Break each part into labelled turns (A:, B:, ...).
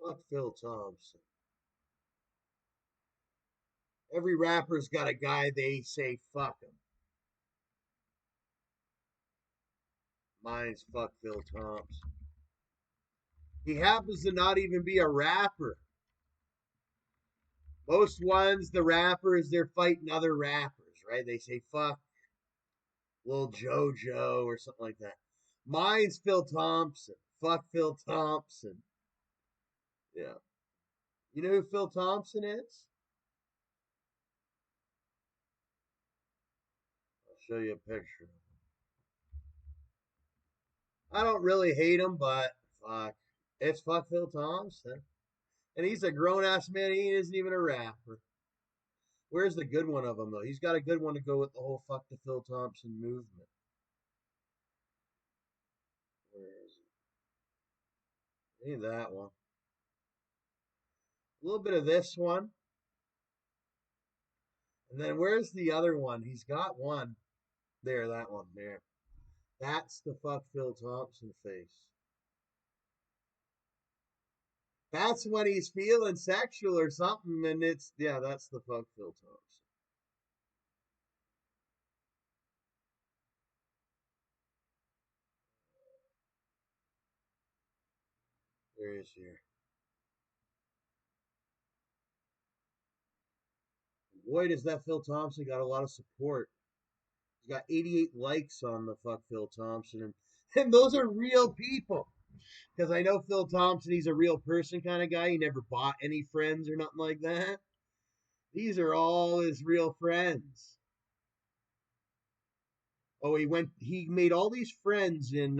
A: Fuck Phil Thompson. Every rapper's got a guy they say fuck him. Mine's fuck Phil Thompson. He happens to not even be a rapper. Most ones, the rappers, they're fighting other rappers, right? They say fuck Lil JoJo or something like that. Mine's Phil Thompson. Fuck Phil Thompson. Yeah. You know who Phil Thompson is? I'll show you a picture. I don't really hate him, but fuck. It's fuck Phil Thompson. And he's a grown ass man. He isn't even a rapper. Where's the good one of him, though? He's got a good one to go with the whole fuck the Phil Thompson movement. Where is it? Ain't that one. A little bit of this one. And then where's the other one? He's got one. There, that one there. That's the fuck Phil Thompson face. That's when he's feeling sexual or something, and it's, yeah, that's the fuck Phil Thompson. There he is here. Boy, does that Phil Thompson got a lot of support. He's got 88 likes on the fuck Phil Thompson, and those are real people. Because I know Phil Thompson, he's a real person kind of guy. He never bought any friends or nothing like that. These are all his real friends. Oh, he made all these friends in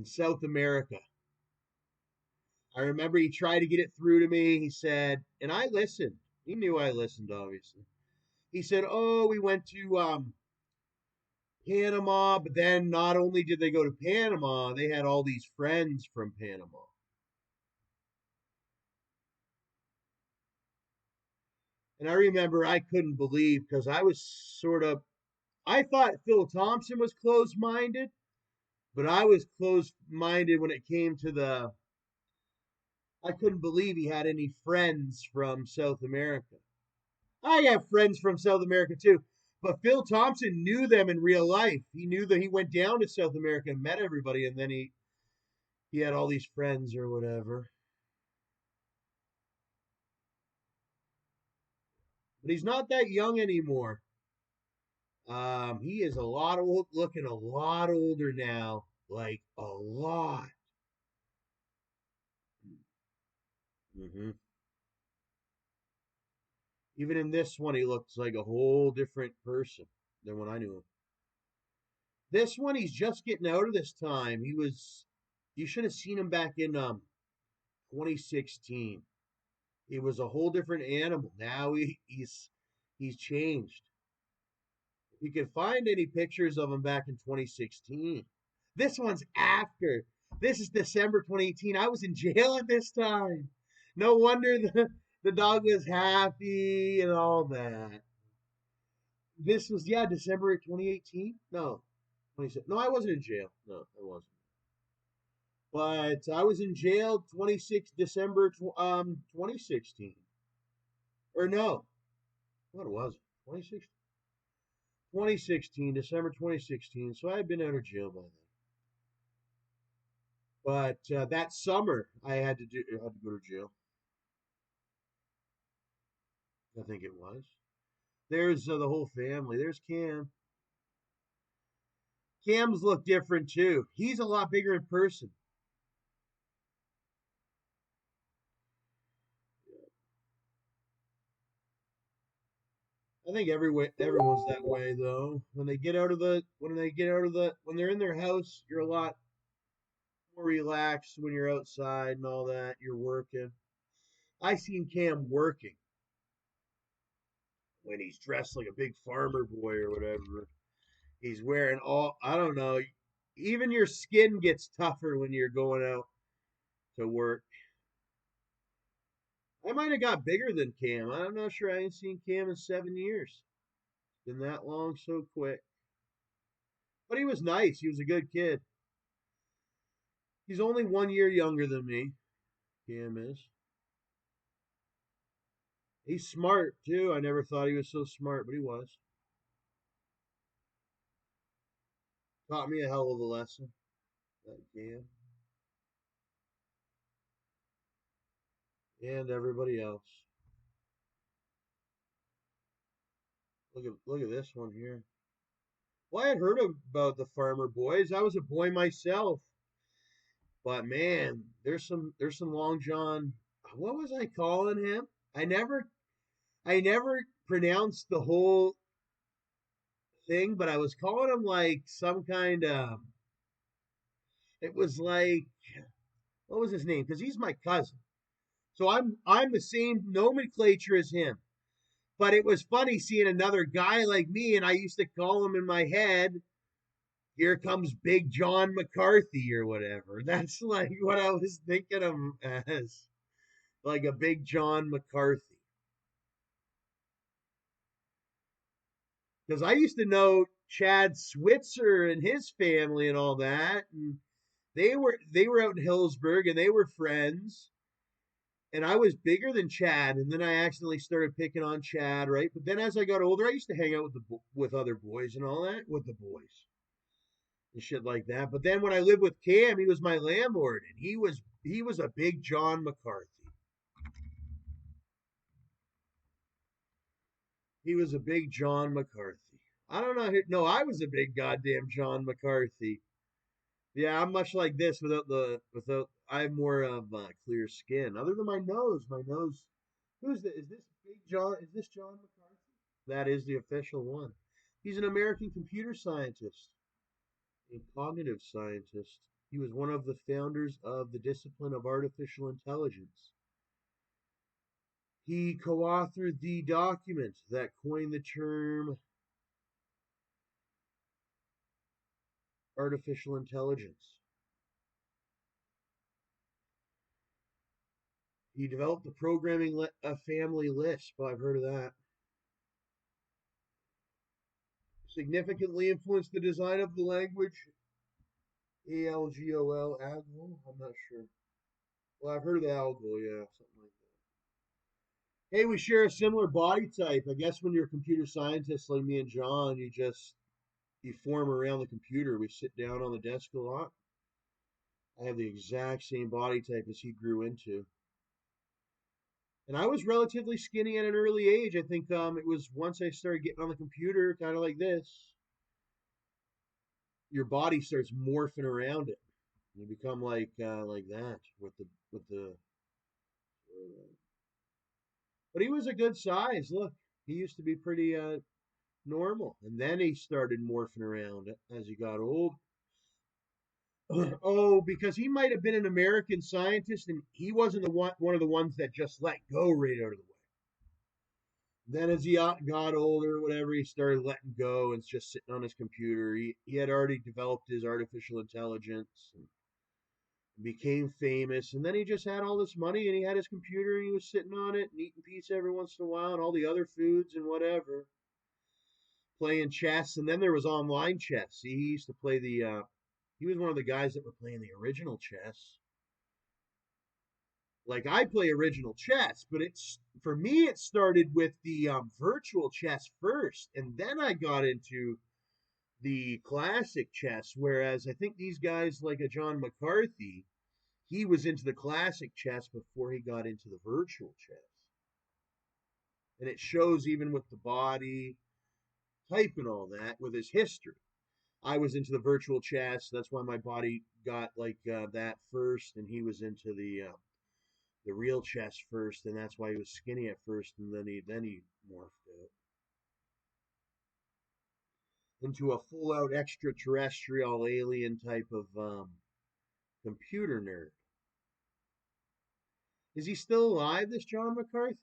A: South America. I remember he tried to get it through to me. He said, and I listened. He knew I listened, obviously. He said, "Oh, we went to Panama, but then not only did they go to Panama, they had all these friends from Panama." And I remember I couldn't believe because I was I thought Phil Thompson was closed minded, but I was closed minded when it came to I couldn't believe he had any friends from South America. I have friends from South America too, but Phil Thompson knew them in real life. He knew that he went down to South America and met everybody, and then he had all these friends or whatever. But he's not that young anymore. He is looking a lot older now, like a lot. Hmm. Even in this one, he looks like a whole different person than when I knew him. This one, he's just getting out of this time. You should have seen him back in 2016. He was a whole different animal. Now he's changed. If you can find any pictures of him back in 2016, this one's after. This is December 2018. I was in jail at this time. No wonder the dog was happy and all that. This was, yeah, December 2018. No, 26. No, I wasn't in jail. No, I wasn't. But I was in jail 26 December 2016. Or no, what was it? 2016. 2016, December 2016. So I had been out of jail by then. But that summer, I had to go to jail. I think it was. There's the whole family. There's Cam. Cam's look different too. He's a lot bigger in person. I think everyone's that way though. When they're in their house, you're a lot more relaxed when you're outside and all that. You're working. I seen Cam working when he's dressed like a big farmer boy or whatever. He's wearing I don't know. Even your skin gets tougher when you're going out to work. I might have got bigger than Cam. I'm not sure. I ain't seen Cam in 7 years. Been that long so quick. But he was nice. He was a good kid. He's only 1 year younger than me. Cam is. He's smart too. I never thought he was so smart, but he was. Taught me a hell of a lesson. That Cam and everybody else. Look at this one here. Well, I had heard about the Farmer Boys. I was a boy myself, but man, there's some Long John. What was I calling him? I never pronounced the whole thing, but I was calling him like some kind of. It was like, what was his name? Because he's my cousin, so I'm the same nomenclature as him. But it was funny seeing another guy like me, and I used to call him in my head, "Here comes Big John McCarthy" or whatever. That's like what I was thinking of him as, like a Big John McCarthy. Because I used to know Chad Switzer and his family and all that, and they were out in Hillsburg and they were friends. And I was bigger than Chad, and then I accidentally started picking on Chad, right? But then as I got older, I used to hang out with other boys and all that with the boys and shit like that. But then when I lived with Cam, he was my landlord, and he was a big John McCarthy. He was a big John McCarthy. I don't know. No, I was a big goddamn John McCarthy. Yeah, I'm much like this without. I have more of clear skin. Other than my nose, my nose. Who's this? Is this Big John? Is this John McCarthy? That is the official one. He's an American computer scientist and cognitive scientist. He was one of the founders of the discipline of artificial intelligence. He co authored the document that coined the term artificial intelligence. He developed the programming family Lisp. I've heard of that. Significantly influenced the design of the language. ALGOL, ALGOL? I'm not sure. Well, I've heard of the ALGOL, yeah, something like that. Hey, we share a similar body type. I guess when you're a computer scientist like me and John, you form around the computer. We sit down on the desk a lot. I have the exact same body type as he grew into. And I was relatively skinny at an early age. I think it was once I started getting on the computer, kind of like this, your body starts morphing around it. You become like that with the. But he was a good size. Look, he used to be pretty normal, and then he started morphing around as he got old. Oh, because he might have been an American scientist, and he wasn't the one of the ones that just let go right out of the way. Then as he got older, whatever, he started letting go and just sitting on his computer. He had already developed his artificial intelligence and became famous. And then he just had all this money and he had his computer and he was sitting on it and eating pizza every once in a while and all the other foods and whatever, playing chess. And then there was online chess. He used to play he was one of the guys that were playing the original chess. Like I play original chess, but it's for me it started with the virtual chess first, and then I got into the classic chess. Whereas I think these guys like a John McCarthy, he was into the classic chess before he got into the virtual chess, and it shows even with the body type and all that with his history. I was into the virtual chess, that's why my body got like that first, and he was into the real chess first, and that's why he was skinny at first, and then he morphed out into a full out extraterrestrial alien type of computer nerd. Is he still alive, this John McCarthy?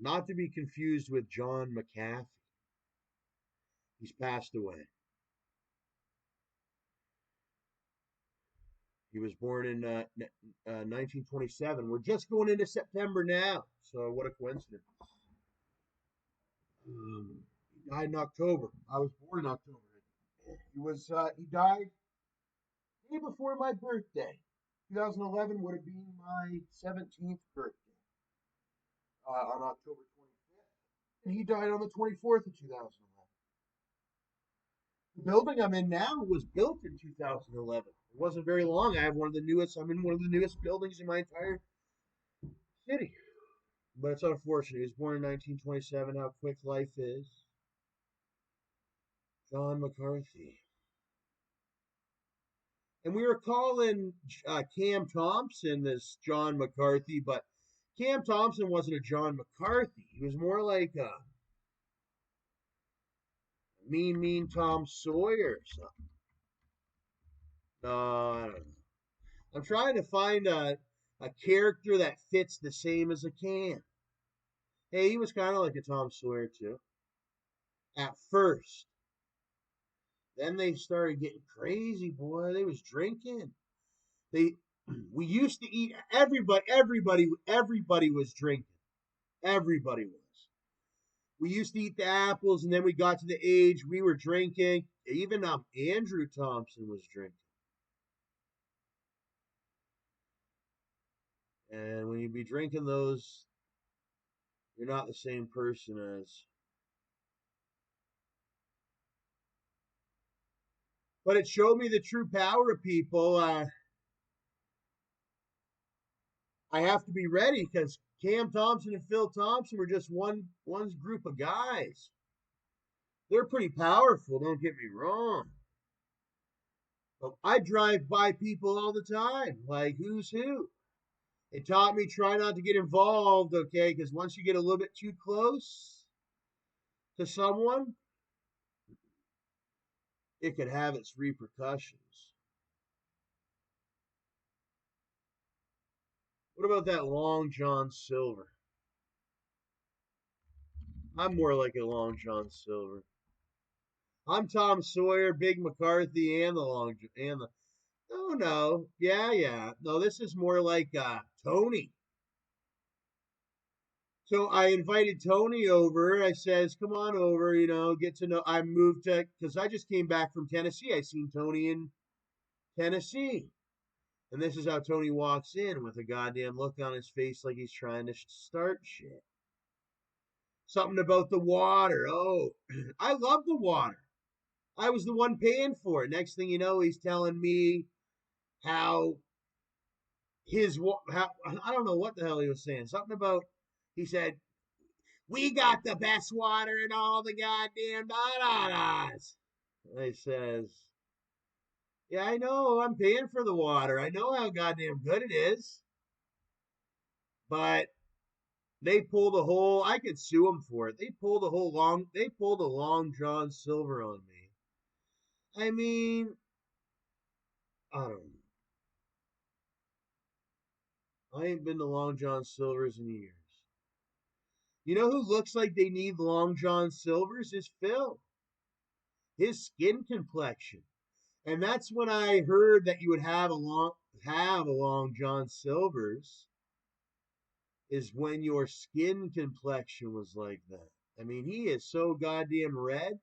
A: Not to be confused with John McCaffey. He's passed away. He was born in 1927. We're just going into September now, so what a coincidence. He died in October. I was born in October. He died the day before my birthday. 2011 would have been my 17th birthday on October 25th. And he died on the 24th of 2011. The building I'm in now was built in 2011. It wasn't very long. I'm in one of the newest buildings in my entire city. But it's unfortunate. He was born in 1927. How quick life is. John McCarthy. And we were calling Cam Thompson this John McCarthy, but Cam Thompson wasn't a John McCarthy. He was more like a mean Tom Sawyer or something. No, I don't know. I'm trying to find a character that fits the same as a Cam. Hey, he was kind of like a Tom Sawyer too. At first. Then they started getting crazy, boy. They was drinking. They we used to eat everybody was drinking. Everybody was. We used to eat the apples, and then we got to the age we were drinking. Even Andrew Thompson was drinking. And when you be drinking those, you're not the same person as. But it showed me the true power of people. I have to be ready because Cam Thompson and Phil Thompson were just one group of guys. They're pretty powerful, don't get me wrong. But I drive by people all the time, like who's who. It taught me try not to get involved, okay? Because once you get a little bit too close to someone, it could have its repercussions. What about that Long John Silver? I'm more like a Long John Silver. I'm Tom Sawyer, Big McCarthy, and the Long and the. Oh no, yeah. No, this is more like Tony. So I invited Tony over. I says, "Come on over, get to know." I moved to because I just came back from Tennessee. I seen Tony in Tennessee, and this is how Tony walks in with a goddamn look on his face like he's trying to start shit. Something about the water. Oh, I love the water. I was the one paying for it. Next thing you know, he's telling me how how I don't know what the hell he was saying. Something about he said we got the best water in all the goddamn da-da-das. I says, yeah, I know. I'm paying for the water. I know how goddamn good it is. But they pulled a whole. I could sue them for it. They pulled a Long John Silver on me. I mean, I don't know. I ain't been to Long John Silver's in years. You know who looks like they need Long John Silver's is Phil. His skin complexion. And that's when I heard that you would have a Long John Silver's is when your skin complexion was like that. I mean, he is so goddamn red.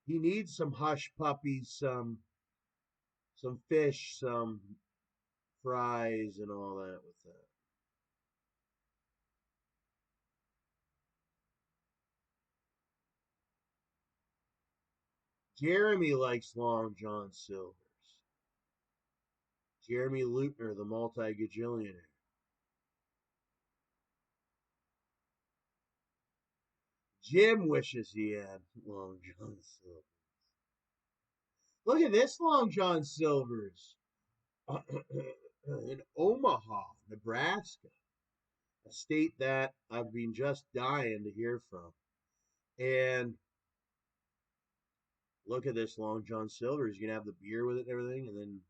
A: He needs some hush puppies, some fish, some fries, and all that with that. Jeremy likes Long John Silver's. Jeremy Lutner, the multi-gajillionaire. Jim wishes he had Long John Silver. Look at this Long John Silver's in Omaha, Nebraska, a state that I've been just dying to hear from. And look at this Long John Silver's. You can have the beer with it and everything, and then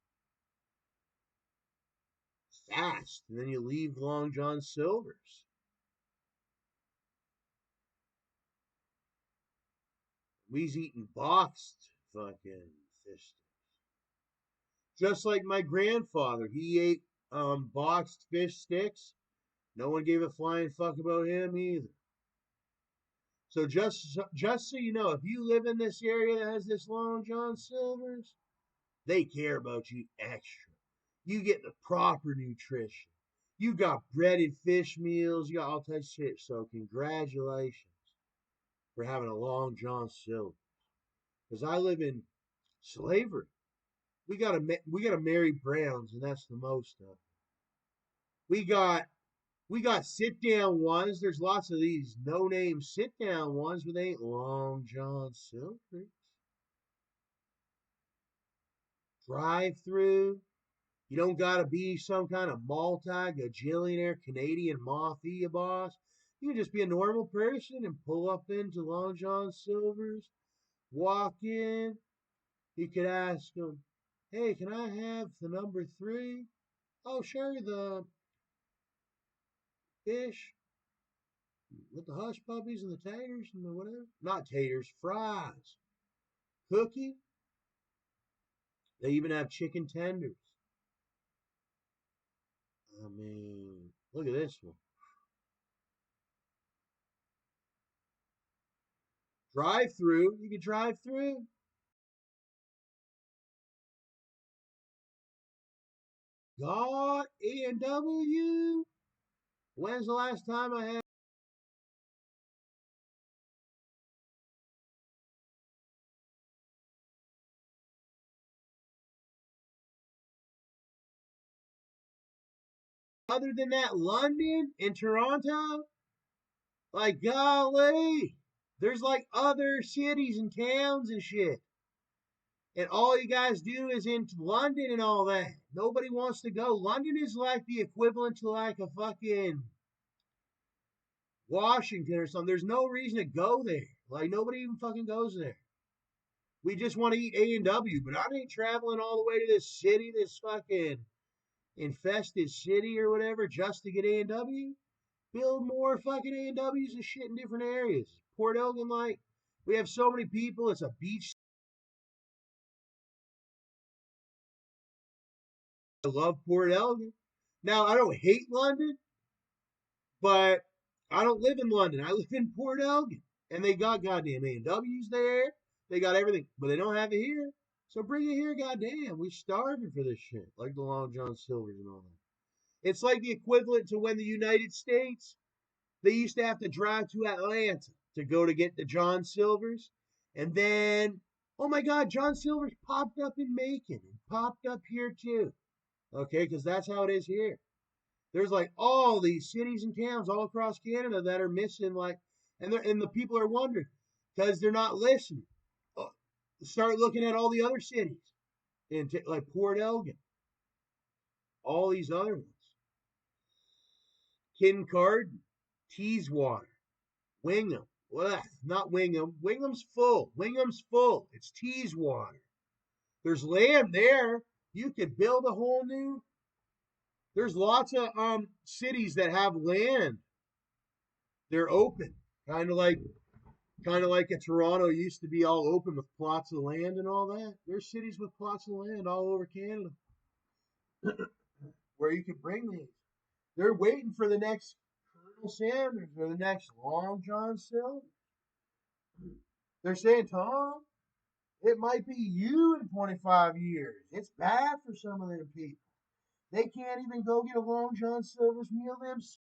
A: fast, and then you leave Long John Silver's. We's eating boxed fucking fish sticks. Just like my grandfather, he ate boxed fish sticks. No one gave a flying fuck about him either. So just so you know, if you live in this area that has this Long John Silver's, they care about you extra. You get the proper nutrition. You got breaded fish meals. You got all types of shit. So congratulations for having a Long John Silver. Because I live in slavery. We gotta marry Browns, and that's the most of it. We got we got sit down ones. There's lots of these no name sit down ones, but they ain't Long John Silver's. Drive through. You don't gotta be some kind of multi-gajillionaire Canadian mafia boss. You can just be a normal person and pull up into Long John Silver's, walk in. You could ask them, "Hey, can I have the number 3?" "Oh, sure, the fish with the hush puppies and the taters and the whatever." Not taters, fries. Cookie. They even have chicken tenders. I mean, look at this one. Drive through. You can drive through. God, A&W. When's the last time I had? Other than that, London and Toronto? Like, golly. There's like other cities and towns and shit. And all you guys do is in London and all that. Nobody wants to go. London is like the equivalent to like a fucking Washington or something. There's no reason to go there. Like nobody even fucking goes there. We just want to eat A&W, but I ain't traveling all the way to this city, this fucking infested city or whatever, just to get A&W. Build more fucking A&Ws and shit in different areas. Port Elgin, like, we have so many people. It's a beach. I love Port Elgin. Now, I don't hate London, but I don't live in London. I live in Port Elgin. And they got goddamn A&Ws there. They got everything, but they don't have it here. So bring it here, goddamn. We starving for this shit, like the Long John Silvers and all that. It's like the equivalent to when the United States, they used to have to drive to Atlanta to go to get the John Silvers. And then, oh my God, John Silvers popped up in Macon and popped up here too. Okay, because that's how it is here. There's like all these cities and towns all across Canada that are missing, like, and the people are wondering because they're not listening. Start looking at all the other cities in like Port Elgin, all these other ones. Kincardine, Teeswater, Wingham. Well, not Wingham. Wingham's full. Wingham's full. It's Teeswater. There's land there. You could build a whole new. There's lots of cities that have land. They're open, kind of like a Toronto used to be all open with plots of land and all that. There's cities with plots of land all over Canada where you could bring these. They're waiting for the next Colonel Sanders or the next Long John Silver. They're saying, Tom, it might be you in 25 years. It's bad for some of them people. They can't even go get a Long John Silver's meal themselves.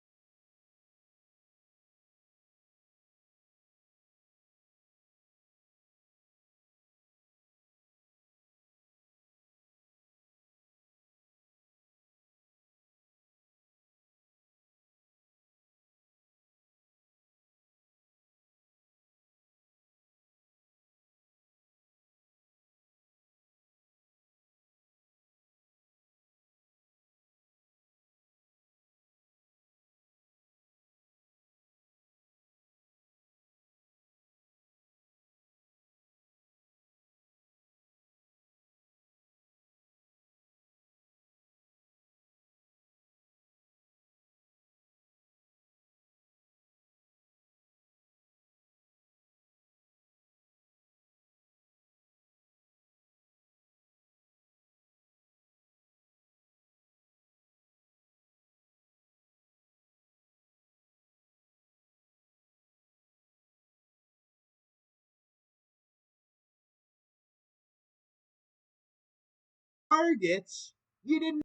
A: targets. You didn't